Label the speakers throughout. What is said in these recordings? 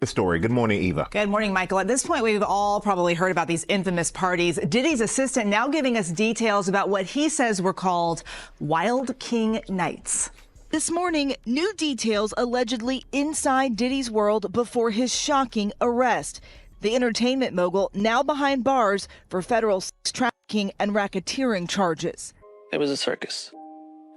Speaker 1: The story. Good morning, Eva.
Speaker 2: Good morning, Michael. At this point, we've all probably heard about these infamous parties. Diddy's assistant now giving us details about what he says were called Wild King Nights. This morning, new details allegedly inside Diddy's world before his shocking arrest. The entertainment mogul now behind bars for federal sex trafficking and racketeering charges.
Speaker 3: It was a circus.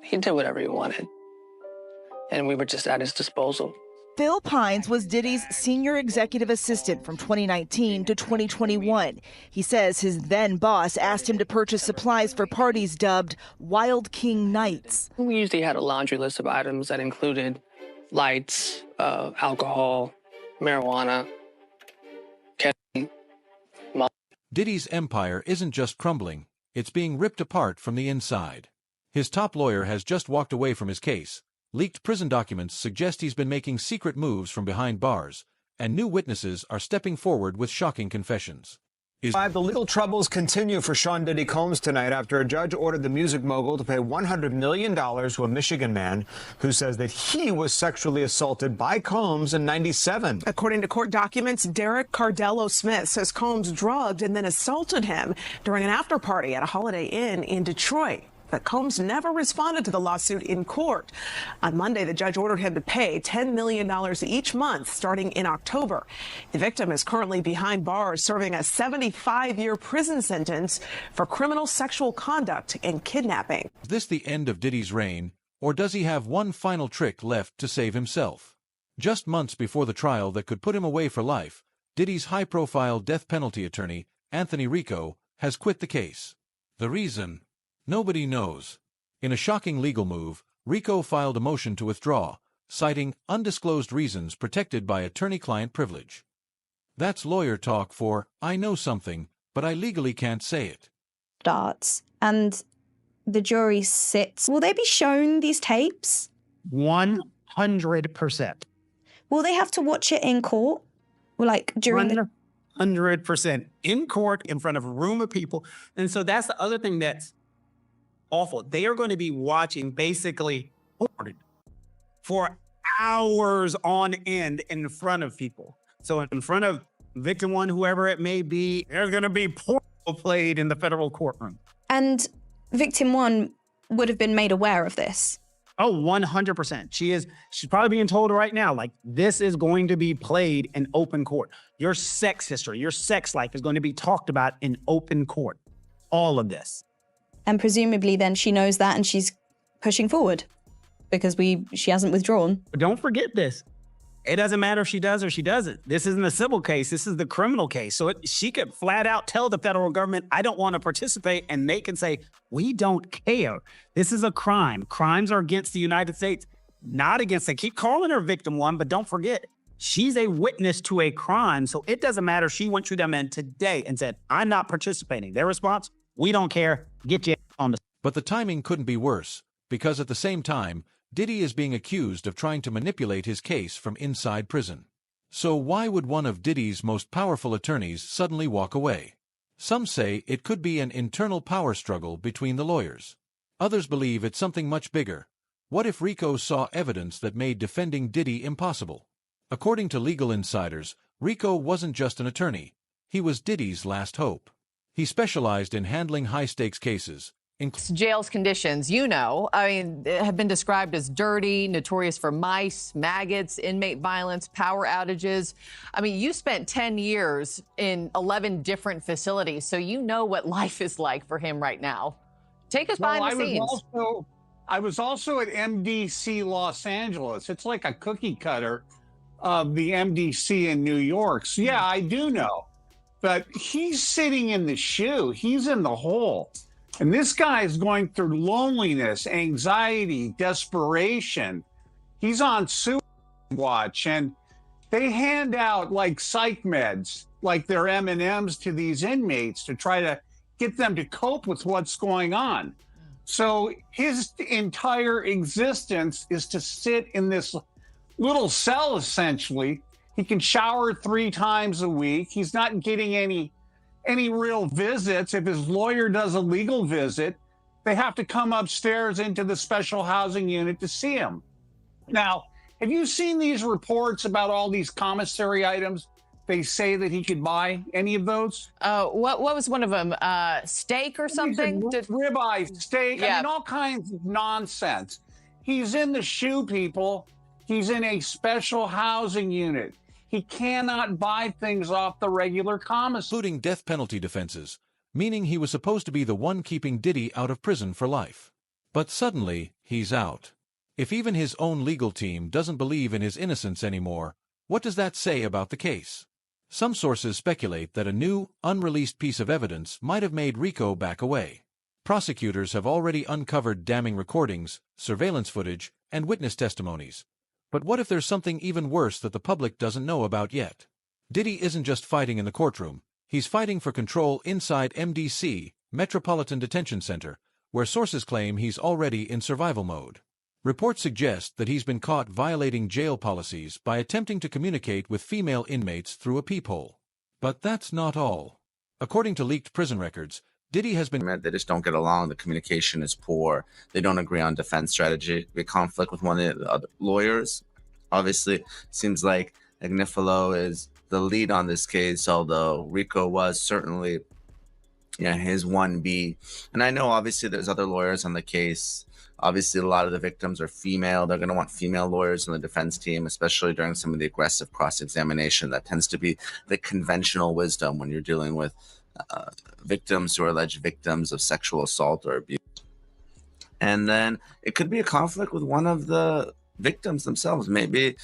Speaker 3: He did whatever he wanted, and we were just at his disposal.
Speaker 2: Phil Pines was Diddy's senior executive assistant from 2019 to 2021. He says his then boss asked him to purchase supplies for parties dubbed Wild King Nights.
Speaker 3: We usually had a laundry list of items that included lights, alcohol, marijuana, ketamine.
Speaker 4: Diddy's empire isn't just crumbling, it's being ripped apart from the inside. His top lawyer has just walked away from his case. Leaked prison documents suggest he's been making secret moves from behind bars, and new witnesses are stepping forward with shocking confessions.
Speaker 5: The legal troubles continue for Sean Diddy Combs tonight after a judge ordered the music mogul to pay $100 million to a Michigan man who says that he was sexually assaulted by Combs in '97.
Speaker 6: According to court documents, Derek Cardello Smith says Combs drugged and then assaulted him during an after party at a Holiday Inn in Detroit. But Combs never responded to the lawsuit in court. On Monday, the judge ordered him to pay $10 million each month starting in October. The victim is currently behind bars serving a 75-year prison sentence for criminal sexual conduct and kidnapping.
Speaker 4: Is this the end of Diddy's reign, or does he have one final trick left to save himself? Just months before the trial that could put him away for life, Diddy's high-profile death penalty attorney, Anthony Rico, has quit the case. The reason? Nobody knows. In a shocking legal move, Rico filed a motion to withdraw, citing undisclosed reasons protected by attorney-client privilege. That's lawyer talk for, I know something, but I legally can't say it.
Speaker 7: Starts, and the jury sits. Will they be shown these tapes?
Speaker 8: 100%.
Speaker 7: Will they have to watch it in court? Or like during the...
Speaker 8: 100% in court in front of a room of people. And so that's the other thing that's awful. They are going to be watching basically for hours on end in front of people. So in front of victim one, whoever it may be, there's going to be porno played in the federal courtroom.
Speaker 7: And victim one would have been made aware of this.
Speaker 8: Oh, 100%. She's probably being told right now, like, this is going to be played in open court. Your sex history, your sex life is going to be talked about in open court. All of this.
Speaker 7: And presumably then she knows that and she's pushing forward because she hasn't withdrawn.
Speaker 8: But don't forget this. It doesn't matter if she does or she doesn't. This isn't a civil case. This is the criminal case. So she could flat out tell the federal government, I don't want to participate. And they can say, we don't care. This is a crime. Crimes are against the United States, not against it. Keep calling her victim one, but don't forget, she's a witness to a crime. So it doesn't matter if she went to them in today and said, I'm not participating. Their response, we don't care. Get you on the...
Speaker 4: But the timing couldn't be worse, because at the same time, Diddy is being accused of trying to manipulate his case from inside prison. So why would one of Diddy's most powerful attorneys suddenly walk away? Some say it could be an internal power struggle between the lawyers. Others believe it's something much bigger. What if Rico saw evidence that made defending Diddy impossible? According to legal insiders, Rico wasn't just an attorney. He was Diddy's last hope. He specialized in handling high-stakes cases.
Speaker 9: Jail's conditions, have been described as dirty, notorious for mice, maggots, inmate violence, power outages. You spent 10 years in 11 different facilities, so you know what life is like for him right now. Take us behind the scenes.
Speaker 10: I was also at MDC Los Angeles. It's like a cookie cutter of the MDC in New York. So yeah, I do know. But he's sitting in the shoe. He's in the hole. And this guy is going through loneliness, anxiety, desperation. He's on suicide watch, and they hand out like psych meds, like they're M&Ms to these inmates to try to get them to cope with what's going on. So his entire existence is to sit in this little cell, essentially. He can shower 3 times a week. He's not getting any real visits. If his lawyer does a legal visit, they have to come upstairs into the special housing unit to see him. Now, Have you seen these reports about all these commissary items? They say that he could buy any of those.
Speaker 9: What was one of them? Steak or something?
Speaker 10: Ribeye, steak.
Speaker 9: Yeah.
Speaker 10: I mean, all kinds of nonsense. He's in the shoe, people. He's in a special housing unit. He cannot buy things off the regular commissary.
Speaker 4: Including death penalty defenses, meaning he was supposed to be the one keeping Diddy out of prison for life. But suddenly, he's out. If even his own legal team doesn't believe in his innocence anymore, what does that say about the case? Some sources speculate that a new, unreleased piece of evidence might have made Rico back away. Prosecutors have already uncovered damning recordings, surveillance footage, and witness testimonies. But what if there's something even worse that the public doesn't know about yet? Diddy isn't just fighting in the courtroom, he's fighting for control inside MDC, Metropolitan Detention Center, where sources claim he's already in survival mode. Reports suggest that he's been caught violating jail policies by attempting to communicate with female inmates through a peephole. But that's not all. According to leaked prison records, Diddy has been...
Speaker 1: They just don't get along. The communication is poor. They don't agree on defense strategy. We conflict with one of the other lawyers. Obviously, seems like Agnifilo is the lead on this case, although Rico was certainly his 1B. And I know, obviously, there's other lawyers on the case. Obviously, a lot of the victims are female. They're going to want female lawyers on the defense team, especially during some of the aggressive cross-examination. That tends to be the conventional wisdom when you're dealing with victims who are alleged victims of sexual assault or abuse. And then it could be a conflict with one of the victims themselves. Maybe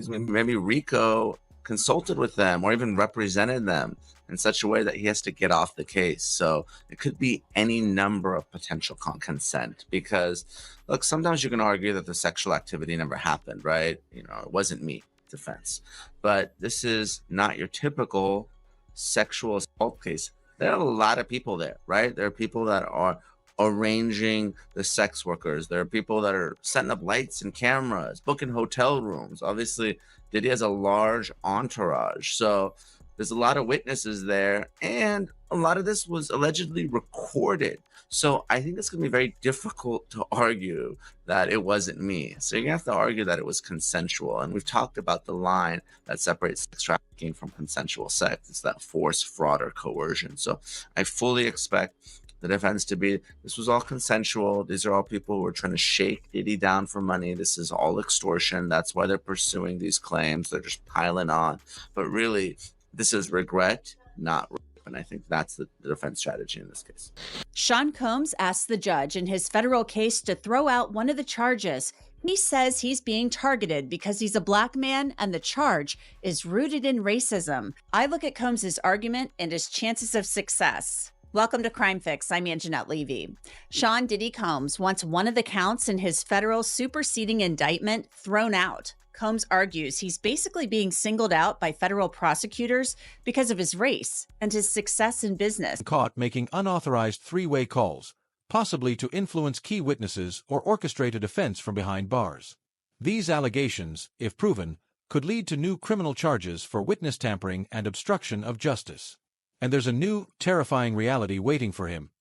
Speaker 1: maybe Rico consulted with them or even represented them in such a way that he has to get off the case. So it could be any number of potential consent, because look, sometimes you can argue that the sexual activity never happened, right? It wasn't me, defense. But this is not your typical sexual assault case. There are a lot of people there, right? There are people that are arranging the sex workers. There are people that are setting up lights and cameras, booking hotel rooms. Obviously, Diddy has a large entourage. So there's a lot of witnesses there, and a lot of this was allegedly recorded. So I think it's going to be very difficult to argue that it wasn't me. So you're going to have to argue that it was consensual. And we've talked about the line that separates sex trafficking from consensual sex. It's that force, fraud, or coercion. So I fully expect the defense to be, this was all consensual. These are all people who are trying to shake Diddy down for money. This is all extortion. That's why they're pursuing these claims. They're just piling on. But really, this is regret, not rape. And I think that's the defense strategy in this case.
Speaker 11: Sean Combs asked the judge in his federal case to throw out one of the charges. He says he's being targeted because he's a black man and the charge is rooted in racism. I look at Combs' argument and his chances of success. Welcome to Crime Fix. I'm Anjanette Levy. Sean Diddy Combs wants one of the counts in his federal superseding indictment thrown out. Combs argues he's basically being singled out by federal prosecutors because of his race and his success in business.
Speaker 4: Caught making unauthorized three-way calls, possibly to influence key witnesses or orchestrate a defense from behind bars. These allegations, if proven, could lead to new criminal charges for witness tampering and obstruction of justice. And there's a new, terrifying reality waiting for him.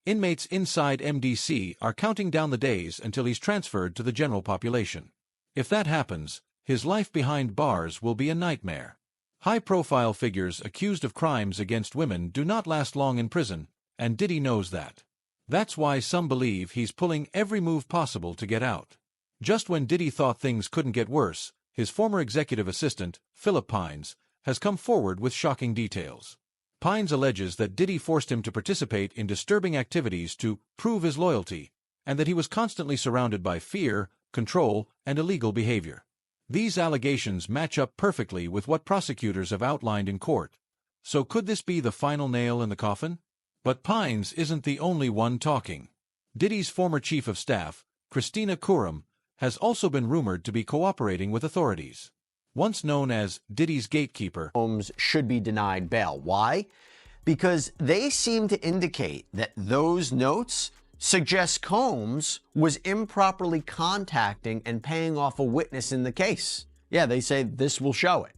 Speaker 4: Inmates inside MDC are counting down the days until he's transferred to the general population. If that happens, his life behind bars will be a nightmare. High-profile figures accused of crimes against women do not last long in prison, and Diddy knows that. That's why some believe he's pulling every move possible to get out. Just when Diddy thought things couldn't get worse, his former executive assistant, Philip Pines, has come forward with shocking details. Pines alleges that Diddy forced him to participate in disturbing activities to prove his loyalty, and that he was constantly surrounded by fear, control, and illegal behavior. These allegations match up perfectly with what prosecutors have outlined in court. So could this be the final nail in the coffin? But Pines isn't the only one talking. Diddy's former chief of staff, Christina Kurum, has also been rumored to be cooperating with authorities. Once known as Diddy's gatekeeper,
Speaker 12: Combs should be denied bail. Why? Because they seem to indicate that those notes suggest Combs was improperly contacting and paying off a witness in the case. Yeah, they say this will show it.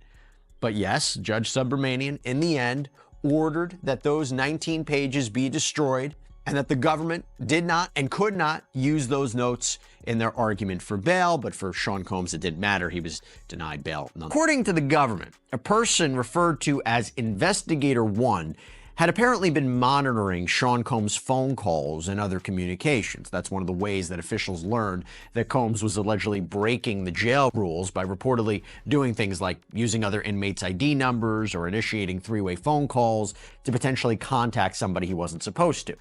Speaker 12: But yes, Judge Subramanian, in the end, ordered that those 19 pages be destroyed and that the government did not and could not use those notes in their argument for bail, but for Sean Combs, it didn't matter. He was denied bail. According to the government, a person referred to as Investigator 1 had apparently been monitoring Sean Combs' phone calls and other communications. That's one of the ways that officials learned that Combs was allegedly breaking the jail rules by reportedly doing things like using other inmates' ID numbers or initiating three-way phone calls to potentially contact somebody he wasn't supposed to.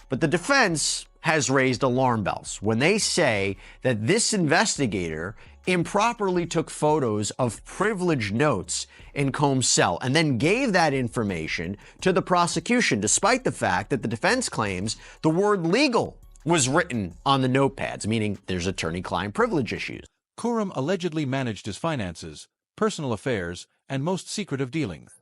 Speaker 12: But the defense has raised alarm bells when they say that this investigator improperly took photos of privileged notes in Combs' cell and then gave that information to the prosecution, despite the fact that the defense claims the word legal was written on the notepads, meaning there's attorney-client privilege issues.
Speaker 4: Khurram allegedly managed his finances, personal affairs, and most secretive dealings.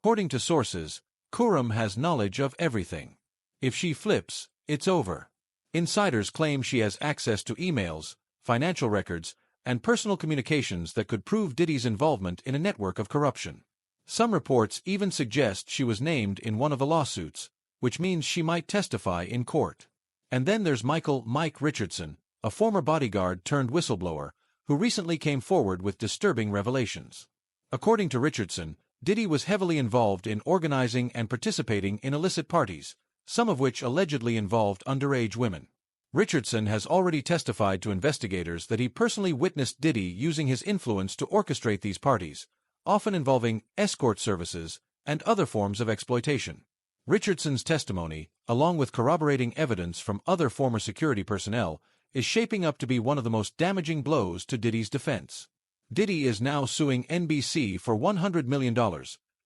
Speaker 4: According to sources, Khurram has knowledge of everything. If she flips, it's over. Insiders claim she has access to emails, financial records, and personal communications that could prove Diddy's involvement in a network of corruption. Some reports even suggest she was named in one of the lawsuits, which means she might testify in court. And then there's Mike Richardson, a former bodyguard turned whistleblower, who recently came forward with disturbing revelations. According to Richardson, Diddy was heavily involved in organizing and participating in illicit parties, some of which allegedly involved underage women. Richardson has already testified to investigators that he personally witnessed Diddy using his influence to orchestrate these parties, often involving escort services and other forms of exploitation. Richardson's testimony, along with corroborating evidence from other former security personnel, is shaping up to be one of the most damaging blows to Diddy's defense. Diddy is now suing NBC for $100 million,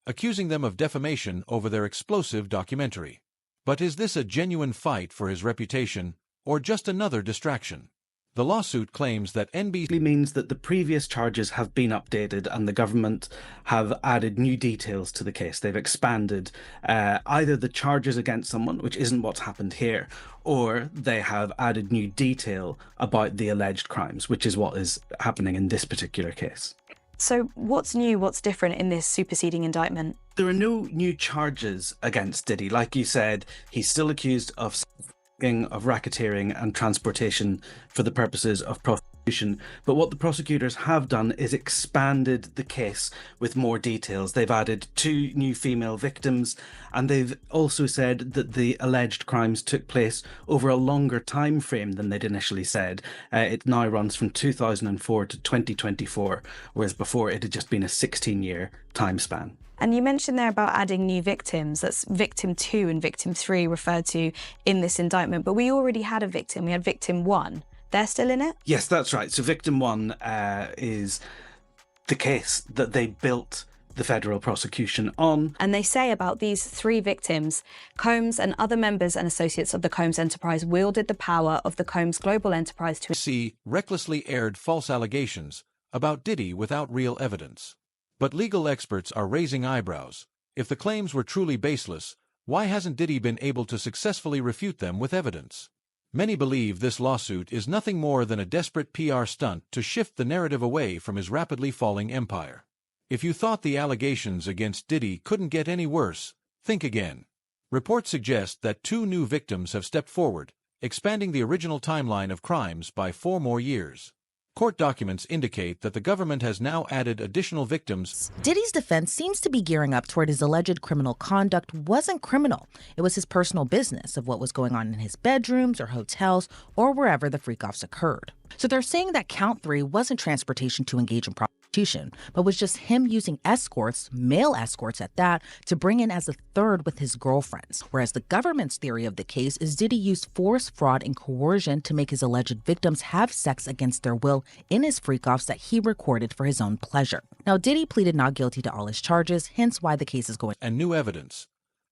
Speaker 4: accusing them of defamation over their explosive documentary. But is this a genuine fight for his reputation, or just another distraction? The lawsuit claims that NBC
Speaker 13: means that the previous charges have been updated and the government have added new details to the case. They've expanded either the charges against someone, which isn't what's happened here, or they have added new detail about the alleged crimes, which is what is happening in this particular case.
Speaker 14: So what's new, what's different in this superseding indictment?
Speaker 13: There are no new charges against Diddy. Like you said, he's still accused of racketeering and transportation for the purposes of prosecution. But what the prosecutors have done is expanded the case with more details. They've added 2 new female victims, and they've also said that the alleged crimes took place over a longer time frame than they'd initially said. It now runs from 2004 to 2024, whereas before it had just been a 16-year time span.
Speaker 14: And you mentioned there about adding new victims. That's victim 2 and victim 3 referred to in this indictment. But we already had a victim. We had victim 1. They're still in it?
Speaker 13: Yes, that's right. So victim 1 is the case that they built the federal prosecution on.
Speaker 14: And they say about these 3 victims, Combs and other members and associates of the Combs enterprise wielded the power of the Combs global enterprise to
Speaker 4: recklessly aired false allegations about Diddy without real evidence. But legal experts are raising eyebrows. If the claims were truly baseless, why hasn't Diddy been able to successfully refute them with evidence? Many believe this lawsuit is nothing more than a desperate PR stunt to shift the narrative away from his rapidly falling empire. If you thought the allegations against Diddy couldn't get any worse, think again. Reports suggest that 2 new victims have stepped forward, expanding the original timeline of crimes by 4 more years. Court documents indicate that the government has now added additional victims.
Speaker 15: Diddy's defense seems to be gearing up toward his alleged criminal conduct wasn't criminal. It was his personal business of what was going on in his bedrooms or hotels or wherever the freak-offs occurred. So they're saying that count 3 wasn't transportation to engage in prostitution, but was just him using escorts, male escorts at that, to bring in as a third with his girlfriends. Whereas the government's theory of the case is Diddy used force, fraud, and coercion to make his alleged victims have sex against their will in his freak-offs that he recorded for his own pleasure. Now, Diddy pleaded not guilty to all his charges, hence why the case is going.
Speaker 4: And new evidence,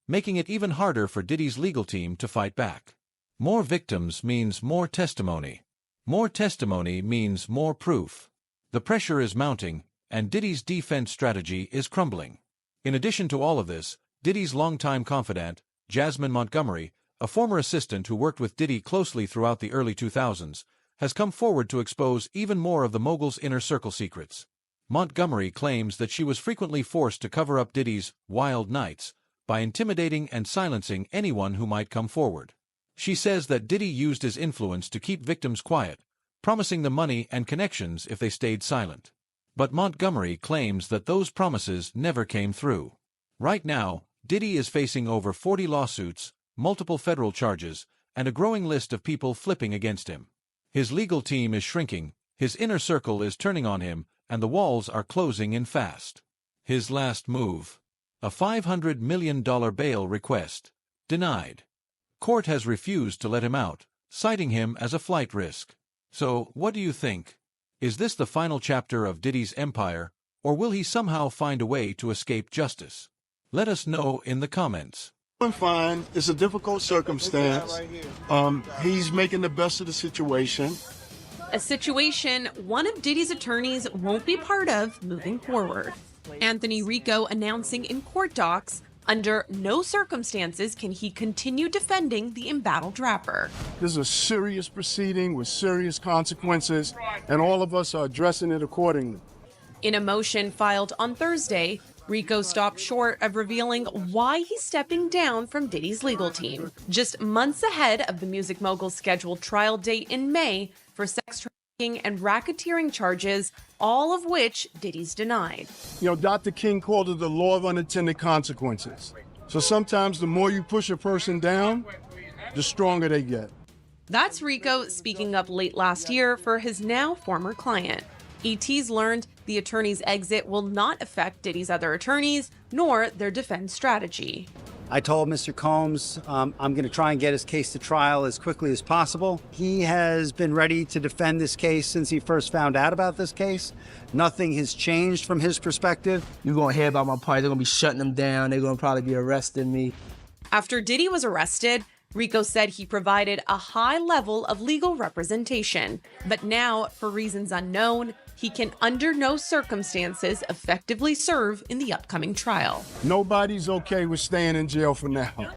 Speaker 4: making it even harder for Diddy's legal team to fight back. More victims means more testimony. More testimony means more proof. The pressure is mounting, and Diddy's defense strategy is crumbling. In addition to all of this, Diddy's longtime confidant, Jasmine Montgomery, a former assistant who worked with Diddy closely throughout the early 2000s, has come forward to expose even more of the mogul's inner circle secrets. Montgomery claims that she was frequently forced to cover up Diddy's wild nights by intimidating and silencing anyone who might come forward. She says that Diddy used his influence to keep victims quiet, promising them money and connections if they stayed silent. But Montgomery claims that those promises never came through. Right now, Diddy is facing over 40 lawsuits, multiple federal charges, and a growing list of people flipping against him. His legal team is shrinking, his inner circle is turning on him, and the walls are closing in fast. His last move: a $500 million bail request. Denied. Court has refused to let him out, citing him as a flight risk. So, what do you think? Is this the final chapter of Diddy's empire, or will he somehow find a way to escape justice? Let us know in the comments.
Speaker 16: I'm fine. It's a difficult circumstance. He's making the best of the situation.
Speaker 17: A situation one of Diddy's attorneys won't be part of moving forward. Anthony Rico announcing in court docs, under no circumstances can he continue defending the embattled rapper.
Speaker 16: This is a serious proceeding with serious consequences, and all of us are addressing it accordingly.
Speaker 17: In a motion filed on Thursday, Rico stopped short of revealing why he's stepping down from Diddy's legal team, just months ahead of the music mogul's scheduled trial date in May for sex trafficking and racketeering charges, all of which Diddy's denied.
Speaker 16: You know, Dr. King called it the law of unintended consequences. So sometimes the more you push a person down, the stronger they get.
Speaker 17: That's Rico speaking up late last year for his now former client. ET's learned the attorney's exit will not affect Diddy's other attorneys, nor their defense strategy.
Speaker 18: I told Mr. Combs I'm going to try and get his case to trial as quickly as possible. He has been ready to defend this case since he first found out about this case. Nothing has changed from his perspective.
Speaker 19: You're going to hear about my party. They're going to be shutting them down. They're going to probably be arresting me.
Speaker 17: After Diddy was arrested, Rico said he provided a high level of legal representation. But now, for reasons unknown, he can under no circumstances effectively serve in the upcoming trial.
Speaker 16: Nobody's okay with staying in jail for now.